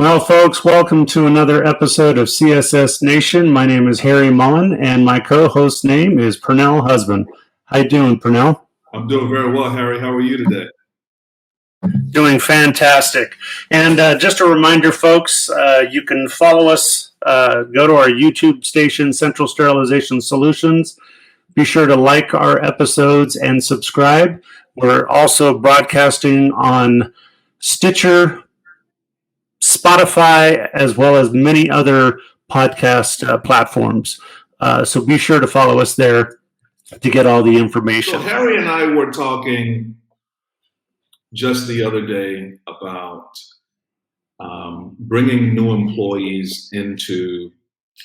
Well, folks, welcome to another episode of CSS Nation. My name is Harry Mullen, and my co-host name is Pernell Husband. How you doing, Pernell? I'm doing very well, Harry. How are you today? Doing fantastic. And just a reminder, folks, you can follow us. Go to our YouTube station, Central Sterilization Solutions. Be sure to like our episodes and subscribe. We're also broadcasting on Stitcher, Spotify, as well as many other podcast platforms. So be sure to follow us there to get all the information. So Harry and I were talking just the other day about bringing new employees into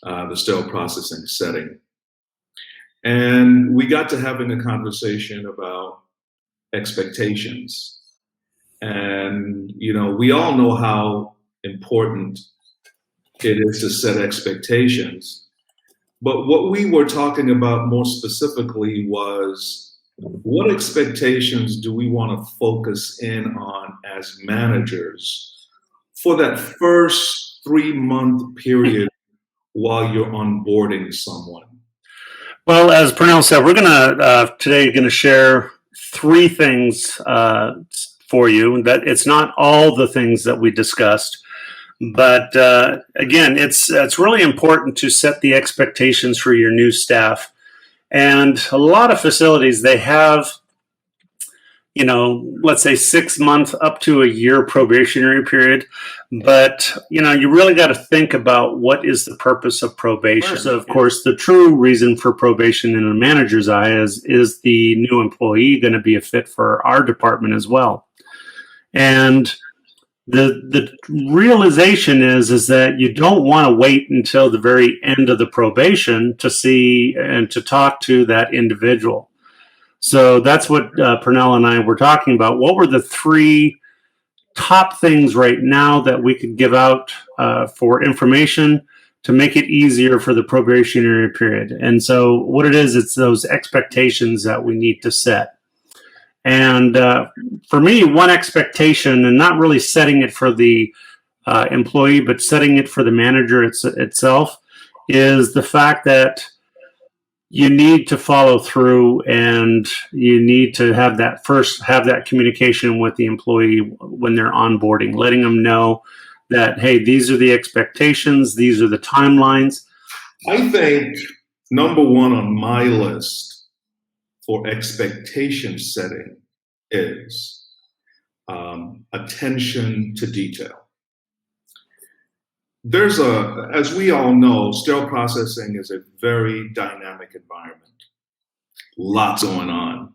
the sterile processing setting. And we got to having a conversation about expectations. And, we all know how important it is to set expectations. But what we were talking about more specifically was what expectations do we want to focus in on as managers for that first 3-month period while you're onboarding someone? Well, as Pernell said, we're today going to share 3 things for you. That it's not all the things that we discussed, but again, it's really important to set the expectations for your new staff. And a lot of facilities, they have, let's say 6 months up to a year probationary period. But, you really got to think about what is the purpose of probation. So, of course, the true reason for probation in a manager's eye is the new employee going to be a fit for our department as well? And the realization is that you don't want to wait until the very end of the probation to see and to talk to that individual. So that's what Pernell and I were talking about. What were the 3 top things right now that we could give out for information to make it easier for the probationary period? And so what it is, it's those expectations that we need to set. And for me, one expectation, and not really setting it for the employee, but setting it for the manager itself, is the fact that you need to follow through, and you need to have that communication with the employee when they're onboarding, letting them know that, hey, these are the expectations, these are the timelines. I think number 1 on my list for expectation setting is attention to detail. As we all know, sterile processing is a very dynamic environment. Lots going on.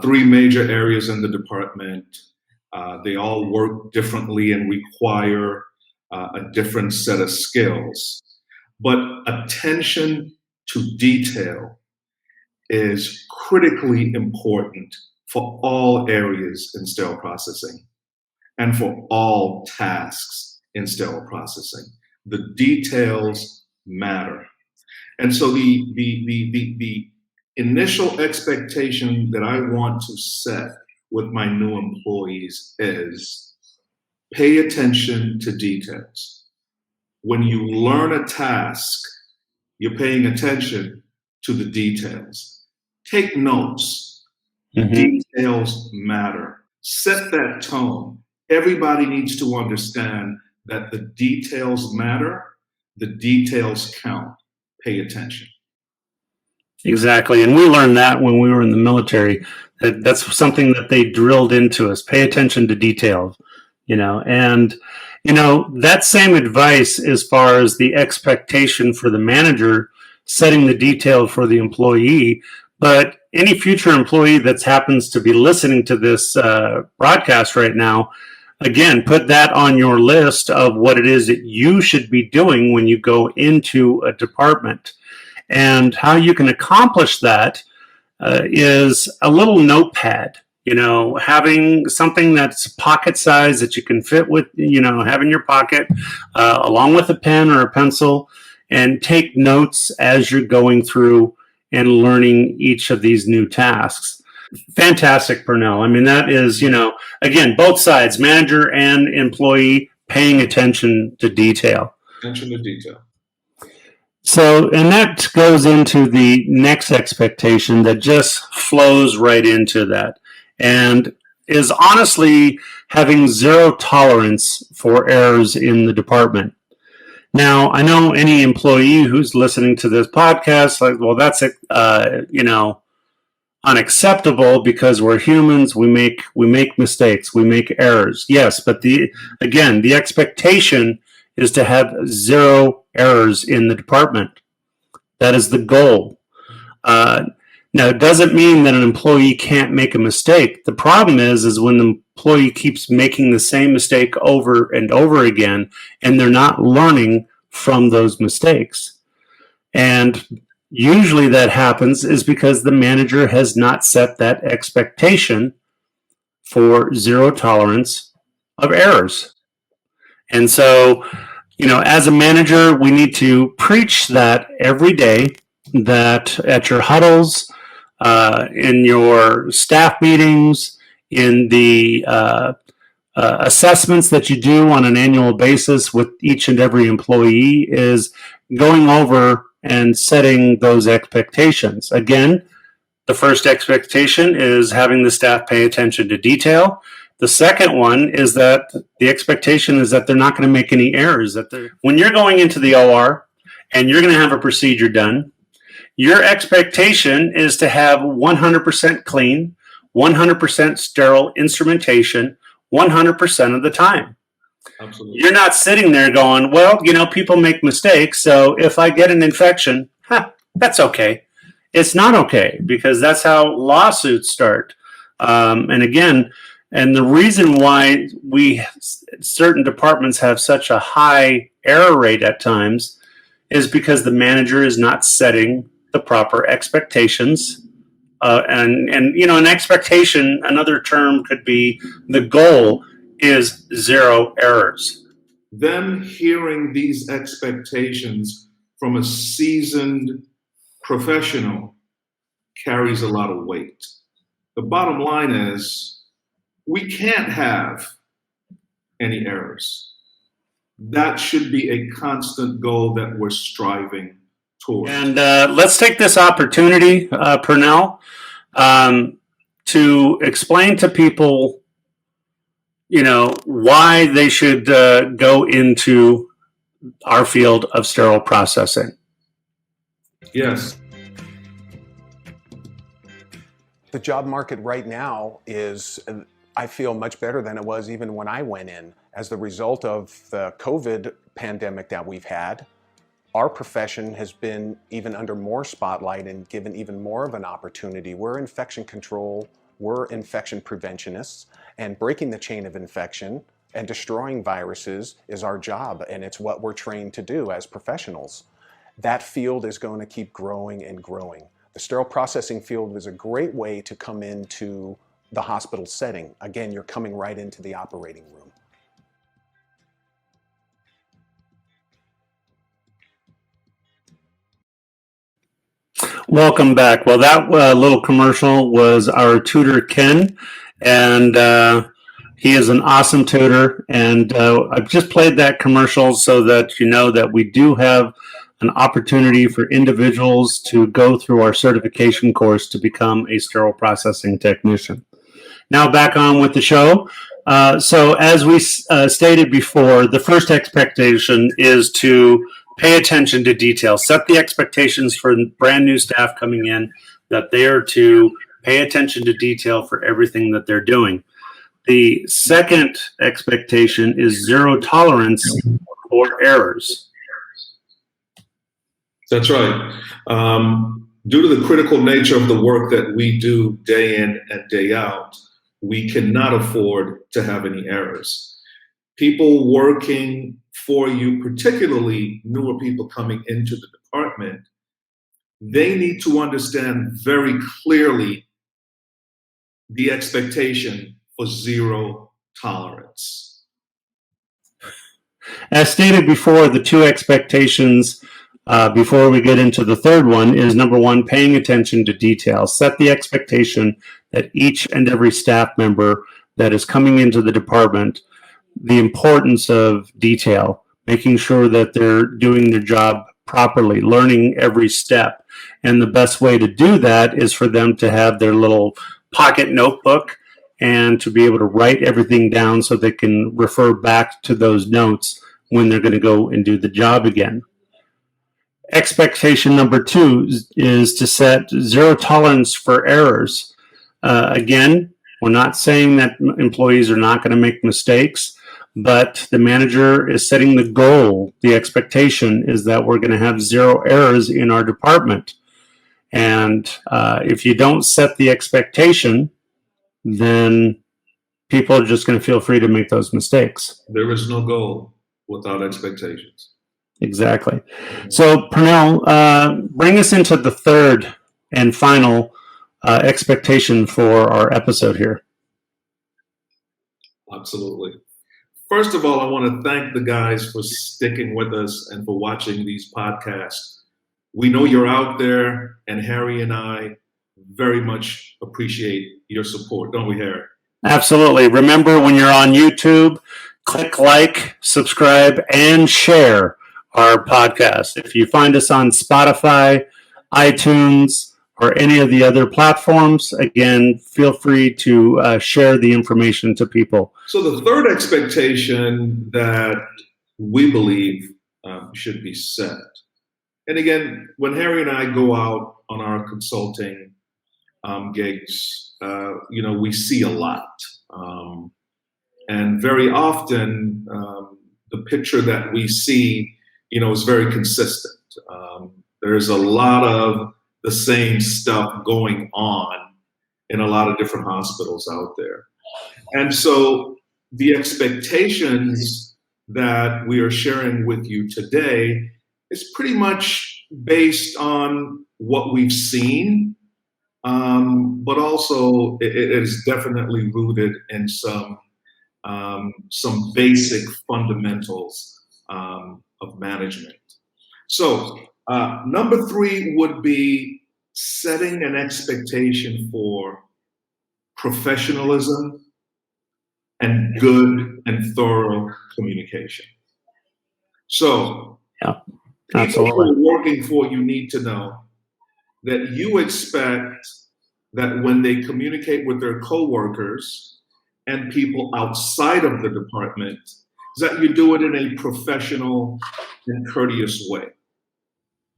3 major areas in the department. They all work differently and require a different set of skills. But attention to detail is critically important for all areas in sterile processing and for all tasks in sterile processing. The details matter. And so the initial expectation that I want to set with my new employees is pay attention to details. When you learn a task, you're paying attention to the details. Take notes. Details matter. Set that tone. Everybody needs to understand that the details matter. The details count. Pay attention. Exactly. And we learned that when we were in the military. That's something that they drilled into us. Pay attention to details, and that same advice as far as the expectation for the manager, setting the detail for the employee. But any future employee that happens to be listening to this broadcast right now, again, put that on your list of what it is that you should be doing when you go into a department. And how you can accomplish that is a little notepad, having something that's pocket size that you can fit with, have in your pocket, along with a pen or a pencil, and take notes as you're going through and learning each of these new tasks. Fantastic, Pernell. I mean, that is, again, both sides, manager and employee, paying attention to detail. Attention to detail. So, and that goes into the next expectation that just flows right into that, and is honestly having zero tolerance for errors in the department. Now, I know any employee who's listening to this podcast, like, well, that's unacceptable because we're humans. We make mistakes. We make errors. Yes, but the expectation is to have zero errors in the department. That is the goal. Now, it doesn't mean that an employee can't make a mistake. The problem is when the employee keeps making the same mistake over and over again, and they're not learning from those mistakes. And usually that happens is because the manager has not set that expectation for zero tolerance of errors. And so, as a manager, we need to preach that every day, that at your huddles, in your staff meetings, in the assessments that you do on an annual basis with each and every employee, is going over and setting those expectations. Again, the first expectation is having the staff pay attention to detail. The second one is that the expectation is that they're not going to make any errors. When you're going into the OR and you're going to have a procedure done, your expectation is to have 100% clean, 100% sterile instrumentation 100% of the time. Absolutely. You're not sitting there going, well, people make mistakes, so if I get an infection, that's okay. It's not okay, because that's how lawsuits start. And the reason why certain departments have such a high error rate at times is because the manager is not setting the proper expectations. An expectation, another term could be the goal is zero errors. Them hearing these expectations from a seasoned professional carries a lot of weight. The bottom line is we can't have any errors. That should be a constant goal that we're striving towards. And let's take this opportunity, Pernell, to explain to people, why they should go into our field of sterile processing. Yes. The job market right now is, I feel, much better than it was even when I went in. As the result of the COVID pandemic that we've had, our profession has been even under more spotlight and given even more of an opportunity. We're infection control, we're infection preventionists, and breaking the chain of infection and destroying viruses is our job, and it's what we're trained to do as professionals. That field is going to keep growing and growing. The sterile processing field is a great way to come into the hospital setting. Again, you're coming right into the operating room. Welcome back. Well, that little commercial was our tutor, Ken, and he is an awesome tutor. And I've just played that commercial so that you know that we do have an opportunity for individuals to go through our certification course to become a sterile processing technician. Now back on with the show. So as we stated before, the first expectation is to pay attention to detail. Set the expectations for brand new staff coming in that they are to pay attention to detail for everything that they're doing. The second expectation is zero tolerance for errors. That's right. Due to the critical nature of the work that we do day in and day out, we cannot afford to have any errors. People working for you, particularly newer people coming into the department, they need to understand very clearly the expectation for zero tolerance. As stated before, the two expectations before we get into the third one is, number one, paying attention to detail. Set the expectation that each and every staff member that is coming into the department, the importance of detail, making sure that they're doing their job properly, learning every step. And the best way to do that is for them to have their little pocket notebook and to be able to write everything down so they can refer back to those notes when they're going to go and do the job again. Expectation number 2 is to set zero tolerance for errors. Again, we're not saying that employees are not going to make mistakes, but the manager is setting the goal. The expectation is that we're going to have 0 errors in our department. And if you don't set the expectation, then people are just going to feel free to make those mistakes. There is no goal without expectations. Exactly. So, Pernell, bring us into the third and final expectation for our episode here. Absolutely. First of all, I want to thank the guys for sticking with us and for watching these podcasts. We know you're out there, and Harry and I very much appreciate your support, don't we, Harry? Absolutely. Remember, when you're on YouTube, click like, subscribe, and share our podcast. If you find us on Spotify, iTunes, or any of the other platforms, again, feel free to share the information to people. So the third expectation that we believe should be set, and again, when Harry and I go out on our consulting gigs, we see a lot. And very often, the picture that we see, is very consistent. There's a lot of the same stuff going on in a lot of different hospitals out there. And so the expectations that we are sharing with you today is pretty much based on what we've seen, but also it is definitely rooted in some basic fundamentals of management. So number 3 would be setting an expectation for professionalism and good and thorough communication. So Yeah, people who absolutely. are working for you need to know that you expect that when they communicate with their coworkers and people outside of the department, that you do it in a professional and courteous way.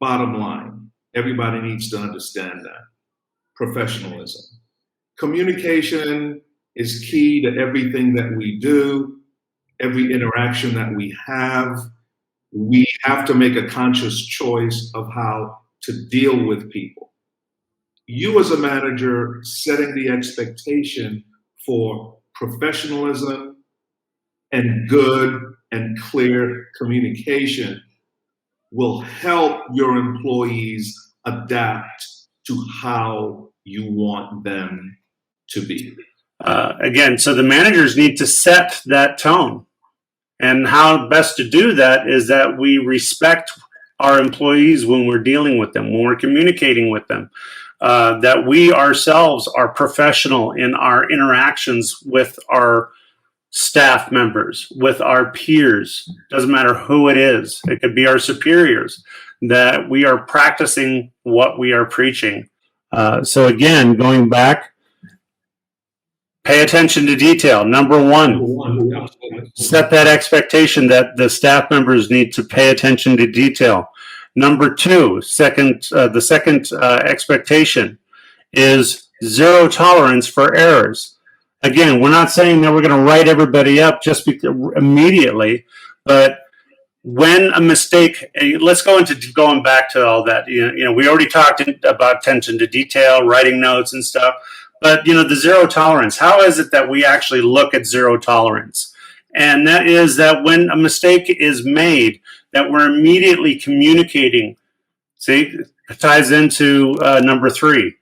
Bottom line, everybody needs to understand that. Professionalism. Communication is key to everything that we do, every interaction that we have. We have to make a conscious choice of how to deal with people. You as a manager setting the expectation for professionalism and good and clear communication will help your employees adapt to how you want them to be. Again, so the managers need to set that tone. And how best to do that is that we respect our employees when we're dealing with them, when we're communicating with them, that we ourselves are professional in our interactions with our staff members, with our peers, doesn't matter who it is. It could be our superiors, that we are practicing what we are preaching. So again, going back, pay attention to detail. Number 1, set that expectation that the staff members need to pay attention to detail. Number 2, the second expectation is 0 tolerance for errors. Again, we're not saying that we're going to write everybody up just immediately, but when a mistake, let's go into going back to all that. We already talked about attention to detail, writing notes and stuff. But, the 0 tolerance, how is it that we actually look at 0 tolerance? And that is that when a mistake is made, that we're immediately communicating. See, it ties into number 3,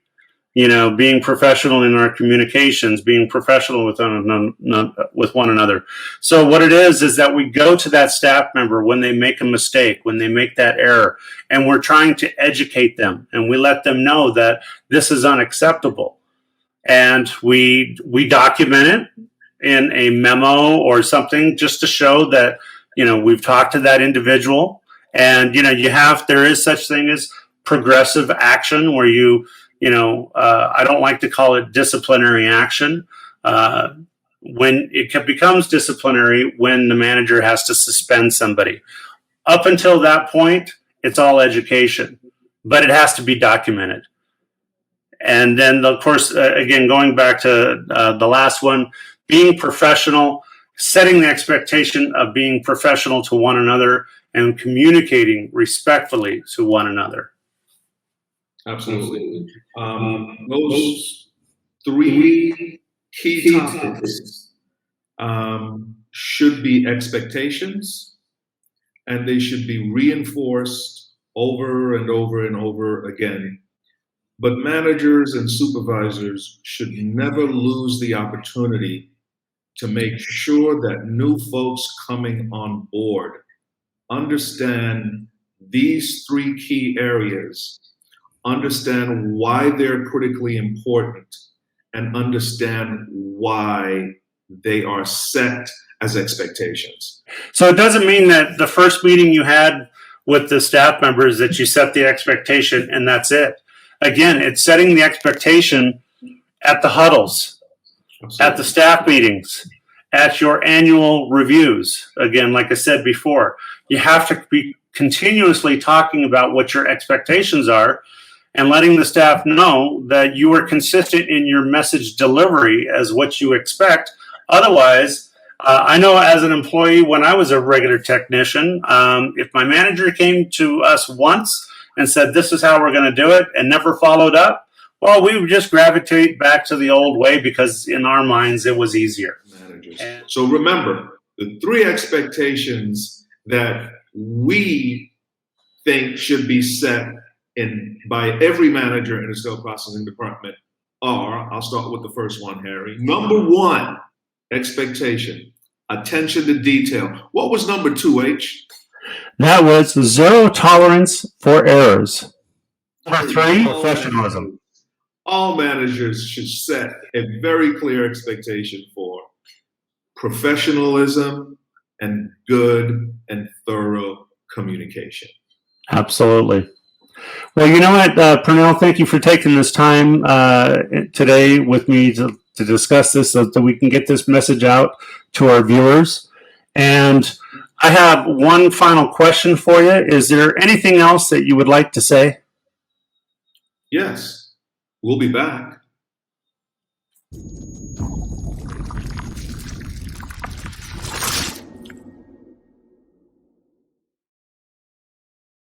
being professional in our communications, being professional with one another. So what it is that we go to that staff member when they make a mistake, when they make that error, and we're trying to educate them, and we let them know that this is unacceptable. And we document it, in a memo or something just to show that, we've talked to that individual. And, there is such thing as progressive action where I don't like to call it disciplinary action. When it becomes disciplinary, when the manager has to suspend somebody. Up until that point, it's all education, but it has to be documented. And then, of course, again, going back to the last one, being professional, setting the expectation of being professional to one another and communicating respectfully to one another. Absolutely. Those three key topics should be expectations, and they should be reinforced over and over and over again. But managers and supervisors should never lose the opportunity to make sure that new folks coming on board understand these three key areas, understand why they're critically important, and understand why they are set as expectations. So it doesn't mean that the first meeting you had with the staff members that you set the expectation and that's it. Again, it's setting the expectation at the huddles, Absolutely. at the staff meetings, at your annual reviews. Again, like I said before, you have to be continuously talking about what your expectations are and letting the staff know that you are consistent in your message delivery as what you expect. Otherwise, I know as an employee, when I was a regular technician, if my manager came to us once and said, this is how we're going to do it, and never followed up, well, we would just gravitate back to the old way because in our minds, it was easier. So remember, the three expectations that we think should be set by every manager in the sales processing department are, I'll start with the first one, Harry. Number one expectation, attention to detail. What was number two, H? That was zero tolerance for errors. Number three, professionalism. All managers should set a very clear expectation for professionalism and good and thorough communication. Absolutely. Well, you know what, Pernell, thank you for taking this time today with me to discuss this so that we can get this message out to our viewers. And I have one final question for you. Is there anything else that you would like to say? Yes, we'll be back.